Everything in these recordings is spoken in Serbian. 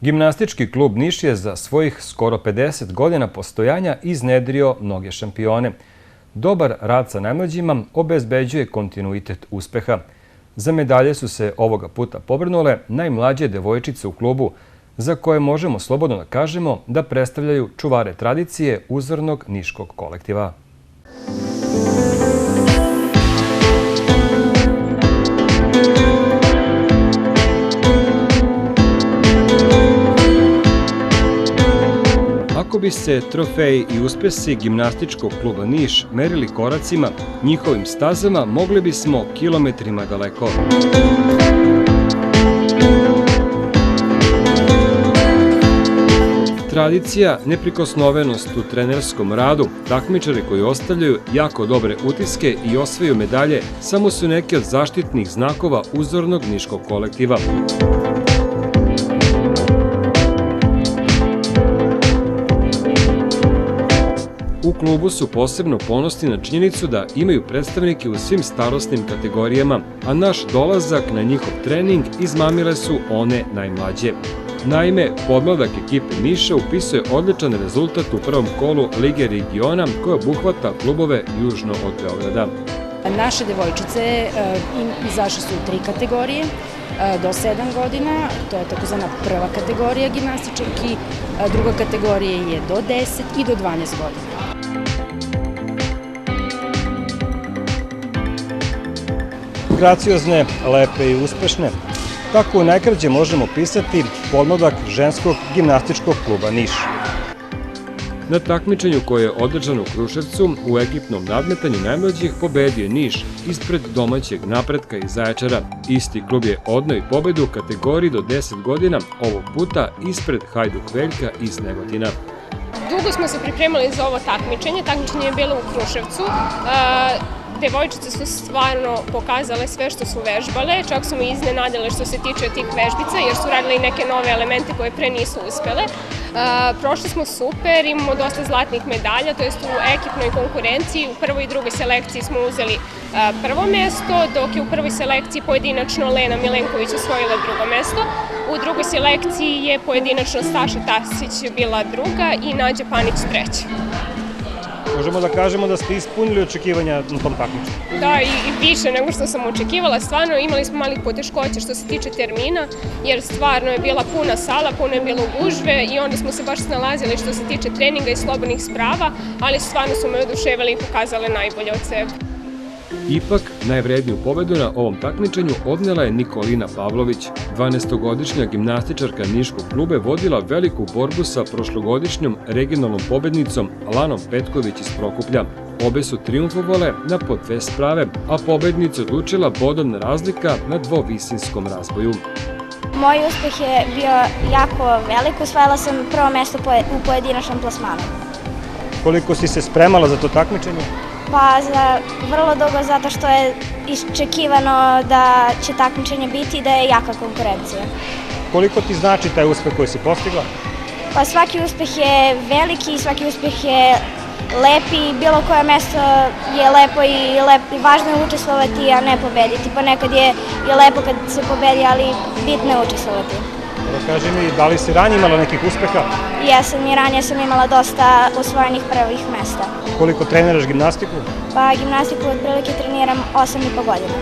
Gimnastički klub Niš je za svojih skoro 50 godina postojanja iznedrio mnoge šampione. Dobar rad sa najmlađima obezbeđuje kontinuitet uspeha. Za medalje su se ovoga puta pobrnule najmlađe devojčice u klubu, za koje možemo slobodno da kažemo da predstavljaju čuvare tradicije uzornog niškog kolektiva. Ako bi se trofeji i uspesi gimnastičkog kluba Niš merili koracima, njihovim stazama mogli bismo kilometrima daleko. Tradicija, neprikosnovenost u trenerskom radu, takmičari koji ostavljaju jako dobre utiske i osvajaju medalje samo su neki od zaštitnih znakova uzornog niškog kolektiva. U klubu su posebno ponosni na činjenicu da imaju predstavnike u svim starosnim kategorijama, a naš dolazak na njihov trening izmamile su one najmlađe. Naime, podmladak ekipe Niša upisuje odličan rezultat u prvom kolu Lige regiona koja obuhvata klubove južno od Beograda. Naše devojčice izašle su u 3 kategorije, do 7 godina, to je takozvana prva kategorija gimnastičarki, druga kategorija je do 10 i do 12 godina. Graciozne, lepe i uspešne. Tako u najkraće možemo opisati podmladak ženskog gimnastičkog kluba Niš. Na takmičenju koje je održano u Kruševcu, u ekipnom nadmetanju najmlađih pobedio Niš ispred domaćeg Napretka iz Zaječara. Isti klub je odneo i pobedu u kategoriji do 10 godina, ovog puta ispred Hajduk Veljka iz Negotina. Dugo smo se pripremali za ovo takmičenje. Takmičenje je bilo u Kruševcu. Devojčice su stvarno pokazale sve što su vežbale, čak su me iznenadile što se tiče tih vežbica, jer su radile i neke nove elemente koje pre nisu uspele. Prošli smo super, imamo dosta zlatnih medalja, to jest u ekipnoj konkurenciji. U prvoj i drugoj selekciji smo uzeli prvo mesto, dok je u prvoj selekciji pojedinačno Lena Milenković osvojila drugo mesto. U drugoj selekciji je pojedinačno Staša Tasić bila druga i Nađa Panić treća. Možemo da kažemo da ste ispunili očekivanja na tom takmičenju. Da, i više nego što sam očekivala. Stvarno imali smo malih poteškoća što se tiče termina, jer stvarno je bila puna sala, puno je bilo gužve i onda smo se baš snalazili što se tiče treninga i slobodnih sprava, ali stvarno su me oduševili i pokazale najbolje od sebe. Ipak, najvredniju pobedu na ovom takmičenju odnela je Nikolina Pavlović. 12-godišnja gimnastičarka niškog kluba vodila veliku borbu sa prošlogodišnjom regionalnom pobednicom Lanom Petković iz Prokuplja. Obe su triumfovale na po 2 sprave, a pobednica odlučila bodovna razlika na dvovisinskom razboju. Moj uspeh je bio jako velik, osvojila sam prvo mesto u pojedinačnom plasmanu. Koliko si se spremala za to takmičenje? Pa vrlo dugo, zato što je iščekivano da će takmičenje biti i da je jaka konkurencija. Koliko ti znači taj uspeh koji si postigla? Pa svaki uspeh je veliki, svaki uspeh je lep i bilo koje mesto je lepo i važno je učestvovati, a ne pobediti. Ponekad je i lepo kad se pobedi, ali bitno je učestvovati. Kaži mi, da li si ranije imala nekih uspeha? Jesam, i ranije sam imala dosta osvojenih prvih mesta. Koliko treniraš gimnastiku? Pa gimnastiku otprilike treniram 8,5 godina.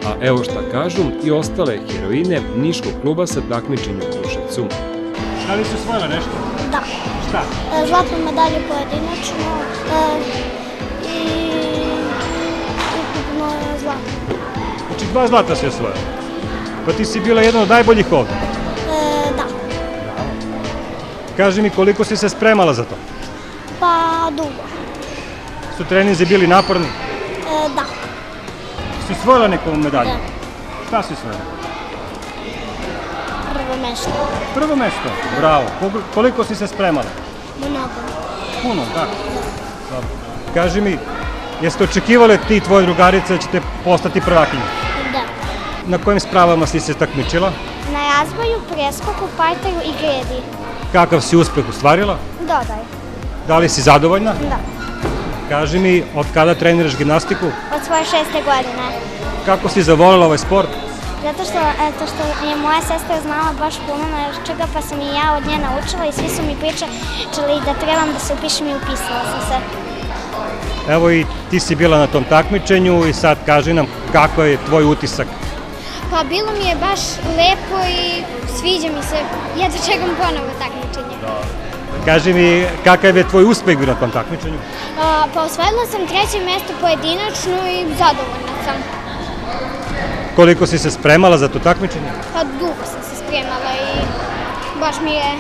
A evo šta kažu i ostale heroine niškog kluba sa takmičenjem u Kruševcu. Da li si osvojila nešto? Da. Šta? Zlatnu medalju pojedinačno i ukupno zlatno. Znači 2 zlata si osvojila? Pa ti si bila jedna od najboljih ovde? Da. Kaži mi, koliko si se spremala za to? Pa dugo. Su treninzi bili naporni? Da. Si osvojila neku medalju? Da. Šta si osvojila? Prvo mesto. Prvo mesto? Bravo. Koliko si se spremala? Mnogo. Puno, tako? Dobro. Kaži mi, jeste očekivale ti i tvoje drugarice da ćete postati prvakinje? Da. Na kojim spravama si se takmičila? Na razboju, preskoku, parteru i gredi. Kakav si uspeh ostvarila? Dodaj. Da li si zadovoljna? Da. Kaži mi, od kada treniraš gimnastiku? Od svoje 6. godine. Kako si zavolila ovaj sport? Zato što je moja sestra znala baš puno čega, pa sam i ja od nje naučila i svi su mi pričali da trebam da se upišem i upisala sam se. Evo i ti si bila na tom takmičenju i sad kaži nam kako je tvoj utisak. Pa bilo mi je baš lepo i sviđa mi se. Ja dočekam ponovo takmičenje. Kaži mi kakav je tvoj uspeh bio na tom takmičenju? Pa osvojila sam 3. mesto pojedinačno i zadovoljna sam. Koliko si se spremala za to takmičenje? Pa dugo sam se spremala i baš mi je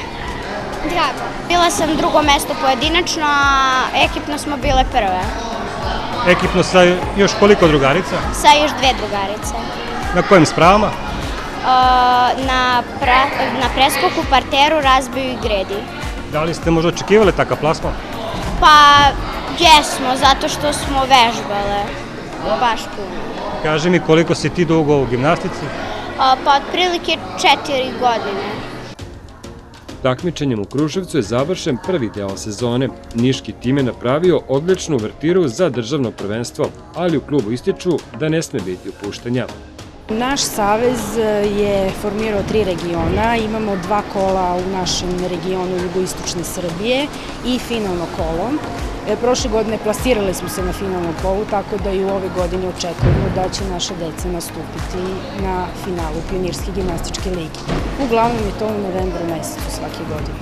drago. Bila sam 2. mesto pojedinačno, a ekipno smo bile prve. Ekipno sa još koliko drugarica? Sa još 2 drugarice. Na kojim spravama? Na preskoku, parteru, razbiju i gredi. Da li ste možda očekivali takav plasman? Pa jesmo, zato što smo vežbale baš puno. Kaži mi koliko si ti dugo u gimnastici? Pa otprilike 4 godine. Takmičenjem u Kruševcu je završen prvi deo sezone. Niški tim je napravio odličnu uvertiru za državno prvenstvo, ali u klubu ističu da ne sme biti opuštanja. Naš savez je formirao 3 regiona, imamo 2 kola u našem regionu jugoistočne Srbije i finalno kolo. Prošle godine plasirali smo se na finalnom kolu, tako da i u ove godine očekujemo da će naša deca nastupiti na finalu Pionirske gimnastičke lige. Uglavnom je to u novembru mesecu svake godine.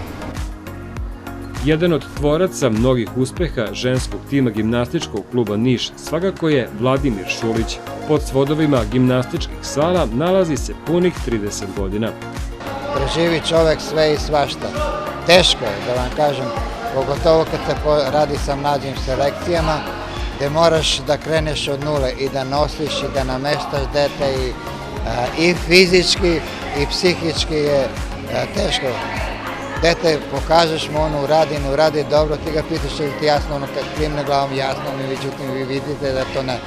Jedan od tvoraca mnogih uspeha ženskog tima gimnastičkog kluba Niš svakako je Vladimir Šulić. Pod svodovima gimnastičkih sala nalazi se punih 30 godina. Preživi čovek sve i svašta. Teško je, da vam kažem, pogotovo kad se radi sa mlađim selekcijama, gde moraš da kreneš od nule i da nosiš i da nameštaš dete i fizički i psihički je teško. Dete pokažeš mu ono uradi dobro, ti ga pitaš ili ti jasno, ono kad klimne glavom jasno, međutim vi vidite da to ne.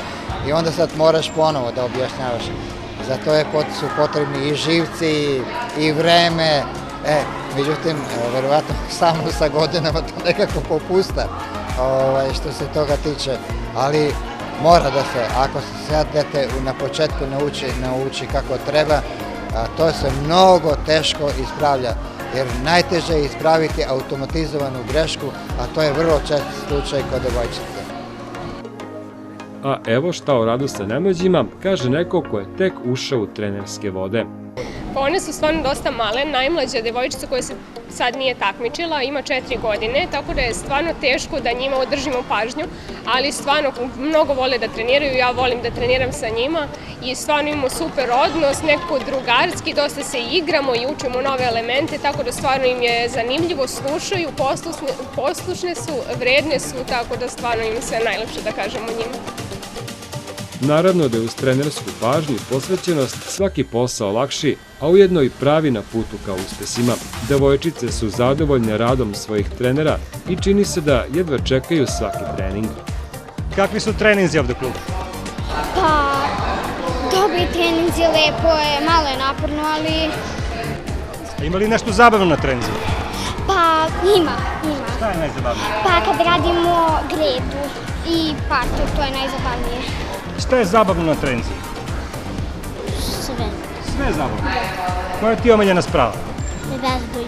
I onda sad moraš ponovo da objašnjavaš. Za to su potrebni i živci i vreme, međutim, verovatno samo sa godinama to nekako popusta što se toga tiče, ali mora da se, ako se sad dete na početku nauči kako treba, to se mnogo teško ispravlja, jer najteže je ispraviti automatizovanu grešku, a to je vrlo čest slučaj kod devojčice. A evo šta o radu sa najmlađima kaže neko ko je tek ušao u trenerske vode. Pa one su stvarno dosta male, najmlađa devojčica koja se sad nije takmičila, ima 4 godine, tako da je stvarno teško da njima održimo pažnju, ali stvarno mnogo vole da treniraju, ja volim da treniram sa njima i stvarno imamo super odnos, neko drugarski, dosta se igramo i učimo nove elemente, tako da stvarno im je zanimljivo, slušaju, poslušne su, vredne su, tako da stvarno im sve najlepše da kažemo njima. Naravno da je uz trenersku pažnju i posvećenost svaki posao lakši, a ujedno i pravi na putu ka uspesima. Devojčice su zadovoljne radom svojih trenera i čini se da jedva čekaju svaki trening. Kakvi su treninzi ovde u klubu? Pa, dobri treninzi, lepo je, malo je naporno, ali... Ima li nešto zabavno na treninzi? Pa, ima. Šta je najzabavnije? Pa, kad radimo gredu i parter, to je najzabavnije. Šta je zabavno na treninzi? Sve. Sve je zabavno. Koja ti je omiljena sprava? Vežbuj.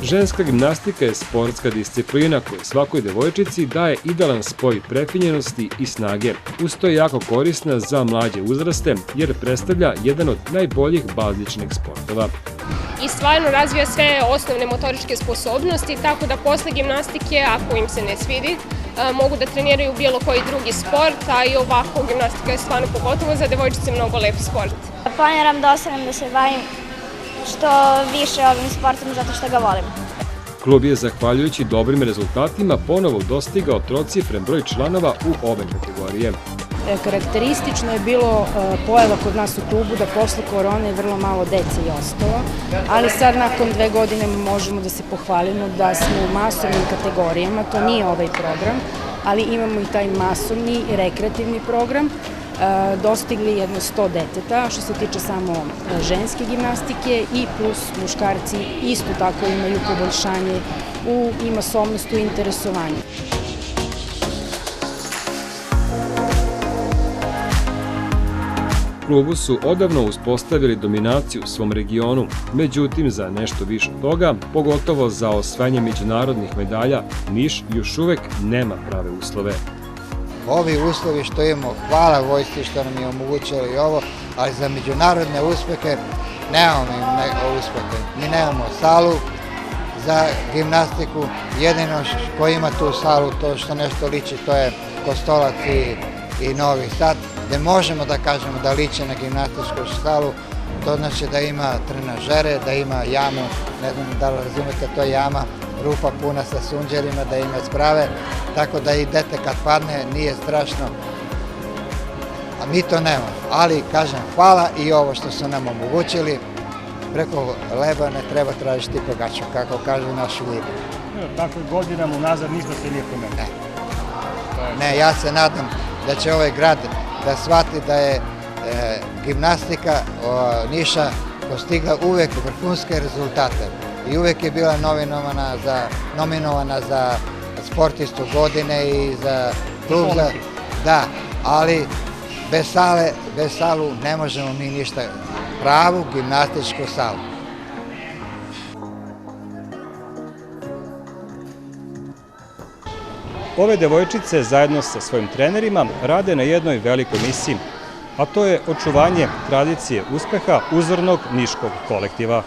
Ženska gimnastika je sportska disciplina koja svakoj devojčici daje idealan spoj prefinjenosti i snage. Uz to je jako korisna za mlađe uzraste jer predstavlja jedan od najboljih bazičnih sportova. I stvarno razvija sve osnovne motoričke sposobnosti, tako da posle gimnastike, ako im se ne svidi, mogu da treniraju bilo koji drugi sport, a i ovako gimnastika je stvarno pogotovo za devojčice mnogo lep sport. Planiram da ostanem da se bavim što više ovim sportom zato što ga volim. Klub je, zahvaljujući dobrim rezultatima, ponovo dostigao trocifren broj članova u ove kategorije. Karakteristično je bilo pojava kod nas u klubu da posle korone vrlo malo dece je ostalo, ali sad nakon 2 godine možemo da se pohvalimo da smo u masovnim kategorijama, to nije ovaj program, ali imamo i taj masovni i rekreativni program, dostigli jedno 100 deteta što se tiče samo ženske gimnastike i plus muškarci isto tako imaju poboljšanje i masovnost u interesovanju. klubu su odavno uspostavili dominaciju u svom regionu, međutim za nešto više od toga, pogotovo za osvajanje međunarodnih medalja, Niš još uvek nema prave uslove. Ovi uslovi što imamo, hvala vojsci što nam je omogućilo i ovo, ali za međunarodne uspehe nemamo uspehe. Mi nemamo salu za gimnastiku, jedino ko ima tu salu, to što nešto liči, to je Kostolac i Novi Sad, gde možemo da kažemo da liče na gimnastičku salu, to znači da ima trenažere, da ima jamu, ne znam da li razumete, to je jama, rupa puna sa sunđerima, da ima sprave, tako da i dete kad padne nije strašno, a mi to nemamo. Ali, kažem, hvala i ovo što su nam omogućili, preko leba ne treba tražiti pogaču, kako kažu naši ljudi. Tako godinama unazad ništa se nije promenilo. Ne, ja se nadam da će ovaj grad da shvati da je gimnastika Niša postigla uvek vrhunske rezultate i uvek je bila nominovana za sportistu godine i za klub. Da, ali bez salu ne možemo mi ništa, pravu gimnastičku salu. Ove devojčice zajedno sa svojim trenerima rade na jednoj velikoj misiji, a to je očuvanje tradicije uspeha uzornog niškog kolektiva.